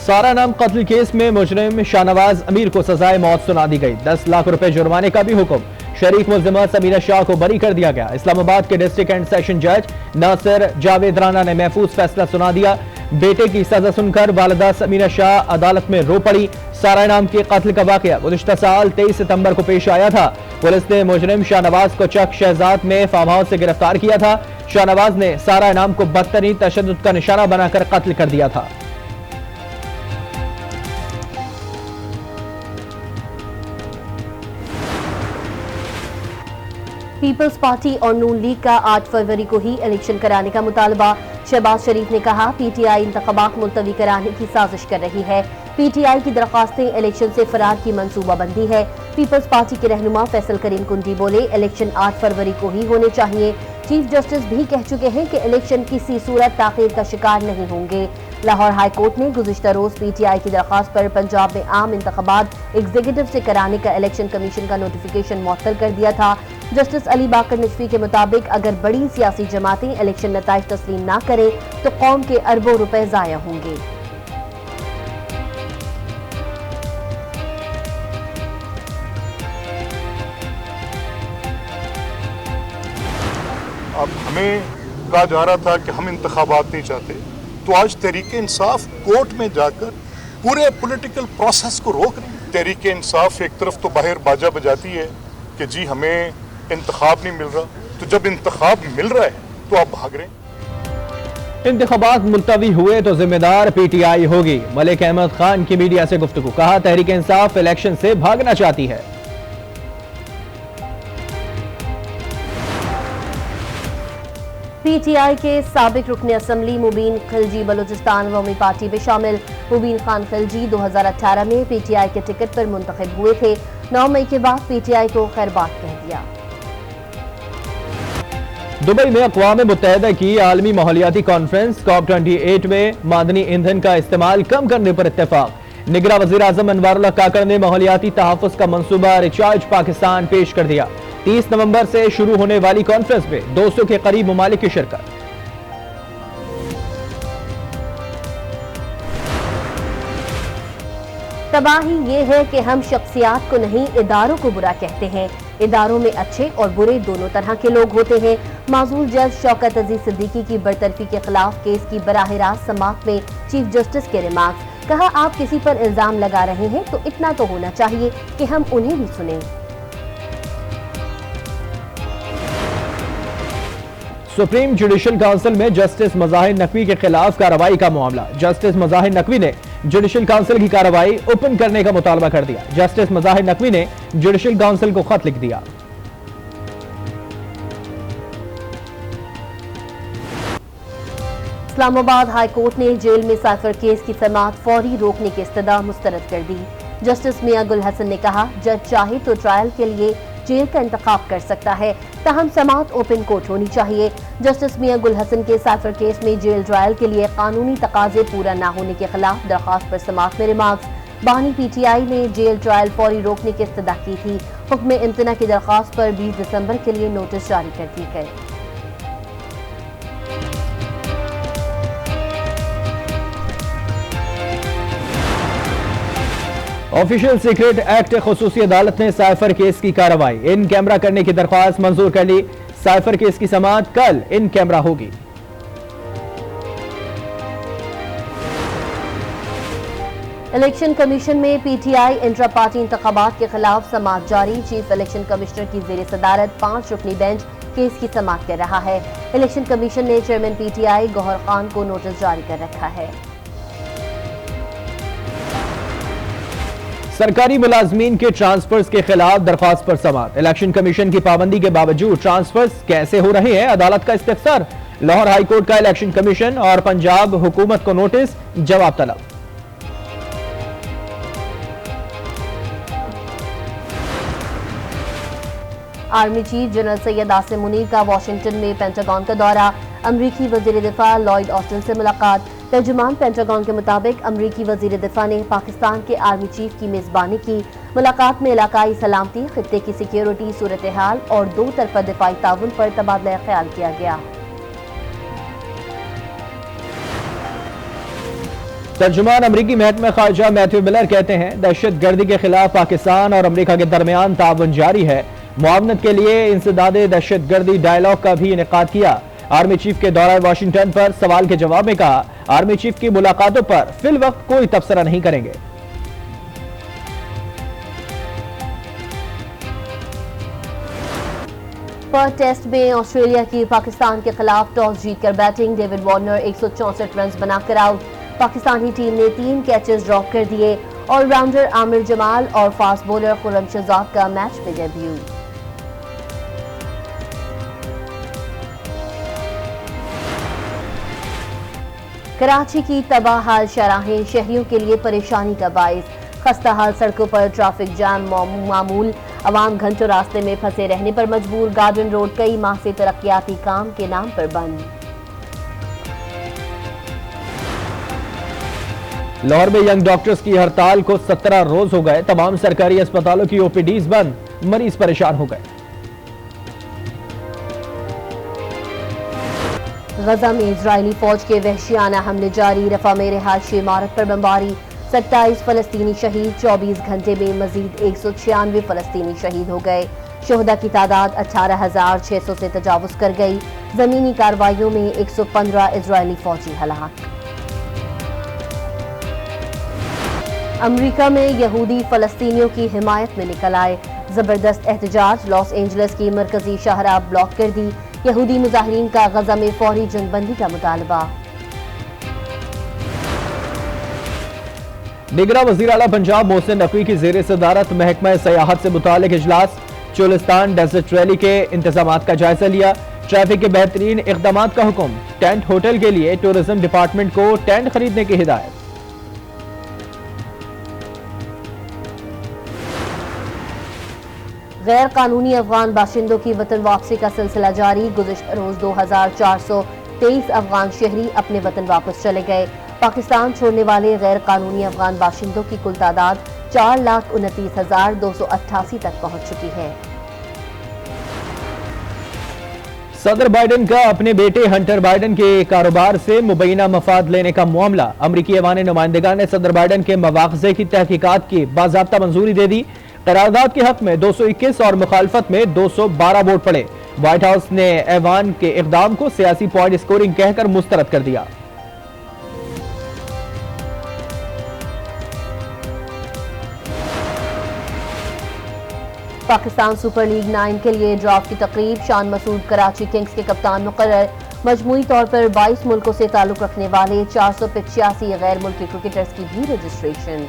सारा नाम कत्ल केस में मुजरिम शाहनवाज अमीर को सजाए मौत सुना दी गई। 10 लाख रुपए जुर्माने का भी हुक्म। शरीक मुल्जिमा समीना शाह को बरी कर दिया गया। इस्लामाबाद के डिस्ट्रिक्ट एंड सेशन जज नासिर जावेद राना ने महफूज फैसला सुना दिया। बेटे की सजा सुनकर वालिदा समीना शाह अदालत में रो पड़ी। सारा नाम के कत्ल का वाकया गुज़िश्ता साल 23 सितंबर को पेश आया था। पुलिस ने मुजरिम शाहनवाज को चक शहजाद में फार्म हाउस से गिरफ्तार किया था। शाहनवाज ने सारा नाम को बदतरीन तशद्दुद का निशाना बनाकर कत्ल कर दिया था। पीपल्स पार्टी और नून लीग का 8 फरवरी को ही इलेक्शन कराने का मुतालबा। शहबाज शरीफ ने कहा, पीटीआई इंतखाबात मुलतवी कराने की साजिश कर रही है। पीटीआई की दरखास्तें इलेक्शन से फरार की मंसूबाबंदी है। पीपल्स पार्टी के रहनुमा फैसल करीम कुंडी बोले, इलेक्शन 8 फरवरी को ही होने चाहिए। चीफ जस्टिस भी कह चुके हैं कि इलेक्शन किसी सूरत ताखीर का शिकार नहीं होंगे। लाहौर हाई कोर्ट ने गुज़िश्ता रोज पीटीआई की दरखास्त पर पंजाब में आम इंतखाबात एग्जीक्यूटिव से कराने का इलेक्शन कमीशन का नोटिफिकेशन मुअत्तल कर दिया था। जस्टिस अली बाकर नजफी के मुताबिक अगर बड़ी सियासी जमातें इलेक्शन नताइज तस्लीम ना करें तो कौम के अरबों रुपए जाया होंगे। अब हमें कहा जा रहा था कि हम इंतखाबात नहीं चाहते, तो आज तहरीक इंसाफ कोर्ट में जाकर पूरे पॉलिटिकल प्रोसेस को रोक रही है। तहरीक इंसाफ एक तरफ तो बाहर बाजा बजाती है कि जी हमें इंतखाब नहीं मिल रहा, तो जब इंतखाब मिल रहा है तो आप भाग रहे हैं। इंतखाबात मुलतवी हुए तो जिम्मेदार पीटीआई होगी। मलिक अहमद खान की मीडिया से गुफ्तगू, कहा तहरीक इंसाफ इलेक्शन से भागना चाहती है। पीटीआई के साबिक रुकन असम्बली मुबीन खिलजी बलूचिस्तान अवामी पार्टी में शामिल। मुबीन खान खिलजी 2018 में पीटीआई के टिकट पर मुंतखब हुए थे। 9 मई के बाद पीटीआई को खैरबाद कह दिया। दुबई में अक़वाम मुत्तहिदा की आलमी माहौलियाती कॉन्फ्रेंस COP28 में मादनी ईंधन का इस्तेमाल कम करने पर इत्तेफाक। निगरा वज़ीर आज़म अनवारुल्लाह काकड़ ने माहौलियाती तहफ़्फ़ुज़ का मंसूबा रिचार्ज पाकिस्तान पेश कर दिया। 30 नवंबर से शुरू होने वाली कॉन्फ्रेंस में 200 के करीब ममालिक की शिरकत। तबाही ये है कि हम शख्सियात को नहीं, इदारों को बुरा कहते हैं। इदारों में अच्छे और बुरे दोनों तरह के लोग होते हैं। माजूर जज शौकत अजीज सिद्दीकी की बरतरफी के खिलाफ केस की बराह रास्त समाअत में चीफ जस्टिस के रिमार्क्स। कहा, आप किसी पर इल्जाम लगा रहे हैं तो इतना तो होना चाहिए कि हम उन्हें भी सुने। सुप्रीम जुडिशल काउंसिल में जस्टिस मज़ाहिर नकवी के खिलाफ कार्रवाई का मामला। जस्टिस मज़ाहिर नकवी ने जुडिशल काउंसिल की कार्रवाई ओपन करने का मुतालबा कर दिया। जस्टिस मज़ाहिर नकवी ने जुडिशल काउंसिल को खत लिख दिया। इस्लामाबाद हाई कोर्ट ने जेल में साइफर केस की समाअत फौरी रोकने की इस्तदा मुस्तरद कर दी। जस्टिस मियां गुल हसन ने कहा, जज चाहे तो ट्रायल के लिए जेल का इंतखाब कर सकता है, ताहम समाअत ओपन कोर्ट होनी चाहिए। जस्टिस मियां गुल हसन के साइफर केस में जेल ट्रायल के लिए कानूनी तकाजे पूरा न होने के खिलाफ दरखास्त पर समाअत में रिमार्क्स। बानी पीटीआई ने जेल ट्रायल फौरी रोकने की इस्तदा की थी। हुक्म इम्तना की दरखास्त पर 20 दिसंबर के लिए नोटिस जारी कर दी गई। ऑफिशियल सीक्रेट एक्ट खुसूसी अदालत ने साइफर केस की कार्रवाई इन कैमरा करने की दरख्वास्त मंजूर कर ली। साइफर केस की समाअत कल इन कैमरा होगी। इलेक्शन कमीशन में पीटीआई इंट्रा पार्टी इंतखाबात के खिलाफ समाअत जारी। चीफ इलेक्शन कमिश्नर की ज़ेर सदारत 5 रुकनी बेंच केस की समाअत कर रहा है। इलेक्शन कमीशन ने चेयरमैन पीटीआई गौहर खान को नोटिस जारी कर रखा है। सरकारी मुलाजमीन के ट्रांसफर्स के खिलाफ दरख्वास्त पर समाअत। इलेक्शन कमीशन की पाबंदी के बावजूद ट्रांसफर्स कैसे हो रहे हैं, अदालत का इस्तिफसार। लाहौर हाई कोर्ट का इलेक्शन कमीशन और पंजाब हुकूमत को नोटिस, जवाब तलब। Army chief general Syed Asim Munir का वाशिंगटन में पेंटागन का दौरा। अमरीकी वजीर दिफा लॉयड ऑस्टिन से मुलाकात। तर्जुमान पेंटागन के मुताबिक अमरीकी वजीर दिफा ने पाकिस्तान के आर्मी चीफ की मेजबानी की। मुलाकात में इलाकाई सलामती, खित्ते की सिक्योरिटी सूरत हाल और 2 तरफा दिफाई ताउन पर तबादला ख्याल किया गया। तर्जुमान अमरीकी महकमा खारजा मैथ्यू मिलर कहते हैं दहशत गर्दी के खिलाफ पाकिस्तान और अमरीका के दरमियान ताउन जारी है। मुआवनत के लिए इंसदादे दहशत गर्दी डायलॉग का भी इनेकाद किया। आर्मी चीफ के दौरा वाशिंगटन पर सवाल के जवाब में कहा आर्मी चीफ की मुलाकातों पर फिल वक्त कोई तबसरा नहीं करेंगे। पर्थ टेस्ट में ऑस्ट्रेलिया की पाकिस्तान के खिलाफ टॉस जीतकर बैटिंग, डेविड वार्नर 164 रन बनाकर आउट। पाकिस्तानी टीम ने 3 कैचेस ड्रॉप कर दिए। ऑलराउंडर आमिर जमाल और फास्ट बॉलर खुर्रम शहजाद का मैच में डेब्यू। कराची की तबाहाल शराहें शहरियों के लिए परेशानी का बाइस। खस्ता हाल सड़कों पर ट्रैफिक जाम मामूल, अवाम घंटों रास्ते में फंसे रहने पर मजबूर। गार्डन रोड कई माह से तरक्याती काम के नाम पर बंद। लाहौर में यंग डॉक्टर्स की हड़ताल को 17 रोज हो गए। तमाम सरकारी अस्पतालों की ओपीडीज बंद, मरीज परेशान हो गए। गजा में इजरायली फौज के वहशियाना हमले जारी। रफा में रिहायशी इमारत पर बमबारी, 27 फलस्तीनी शहीद। 24 घंटे में मजीद 196 फलस्तीनी शहीद हो गए। शोहदा की तादाद 18,600 से तजावुज कर गई। जमीनी कार्रवाइयों में 115 इजरायली फौजी हलाक। अमरीका में यहूदी फलस्तीनियों की हिमायत में निकल आए। जबरदस्त एहतजाज, लॉस एंजल्स की मरकजी शाहराह ब्लॉक कर दी। यहूदी मुजाहिरीन का गजा में फौरी जंगबंदी का मुतालबा। निगरान वज़ीर आला पंजाब मोहसिन नकवी की ज़ेर सदारत महकमा सयाहत से मुतालिक इजलास। चोलिस्तान डेजर्ट रैली के इंतजामात का जायजा लिया। ट्रैफिक के बेहतरीन इक़दामात का हुक्म। टेंट होटल के लिए टूरिज्म डिपार्टमेंट को टेंट खरीदने की हिदायत। गैर कानूनी अफगान बाशिंदों की वतन वापसी का सिलसिला जारी। गुज़िश्ता रोज 2423 अफगान शहरी अपने वतन वापस चले गए। पाकिस्तान छोड़ने वाले गैर कानूनी अफगान बाशिंदों की कुल तादाद 4,29,288 तक पहुंच चुकी है। सदर बाइडन का अपने बेटे हंटर बाइडन के कारोबार से मुबैना मफाद लेने का मामला। अमरीकी ऐवान नुमाइंदगान ने सदर बाइडन के मवाख़ज़े की तहकीकात की बाज़ाब्ता मंजूरी दे दी। करारदाद के हक में 221 और मुखालफत में 212 वोट पड़े। व्हाइट हाउस ने ऐवान के इक़दाम को सियासी पॉइंट स्कोरिंग कहकर मुस्तरद कर दिया। पाकिस्तान सुपर लीग 9 के लिए ड्राफ्ट की तकरीब। शान मसूद कराची किंग्स के कप्तान मुकर्रर। मजमूई तौर पर 22 मुल्कों से ताल्लुक रखने वाले 485 गैर मुल्की क्रिकेटर्स की भी रजिस्ट्रेशन।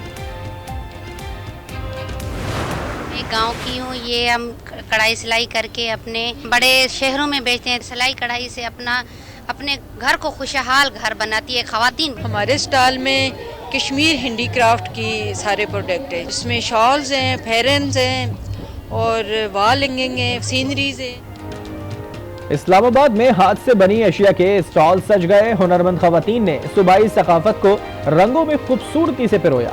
गांव की हूँ, ये हम कढ़ाई सिलाई करके अपने बड़े शहरों में बेचते हैं। सिलाई कढ़ाई से अपने घर को खुशहाल घर बनाती है खवातीन। हमारे स्टॉल में कश्मीर हैंडीक्राफ्ट की सारे प्रोडक्ट हैं, इसमें शॉल्स हैं, फेरन्स हैं और वॉल हैंगिंग है, सीनरीज है। इस्लामाबाद में हाथ से बनी अशिया के स्टॉल सज गए। हुनरमंद खवातीन ने सूबाई सकाफत को रंगों में खूबसूरती से पिरोया।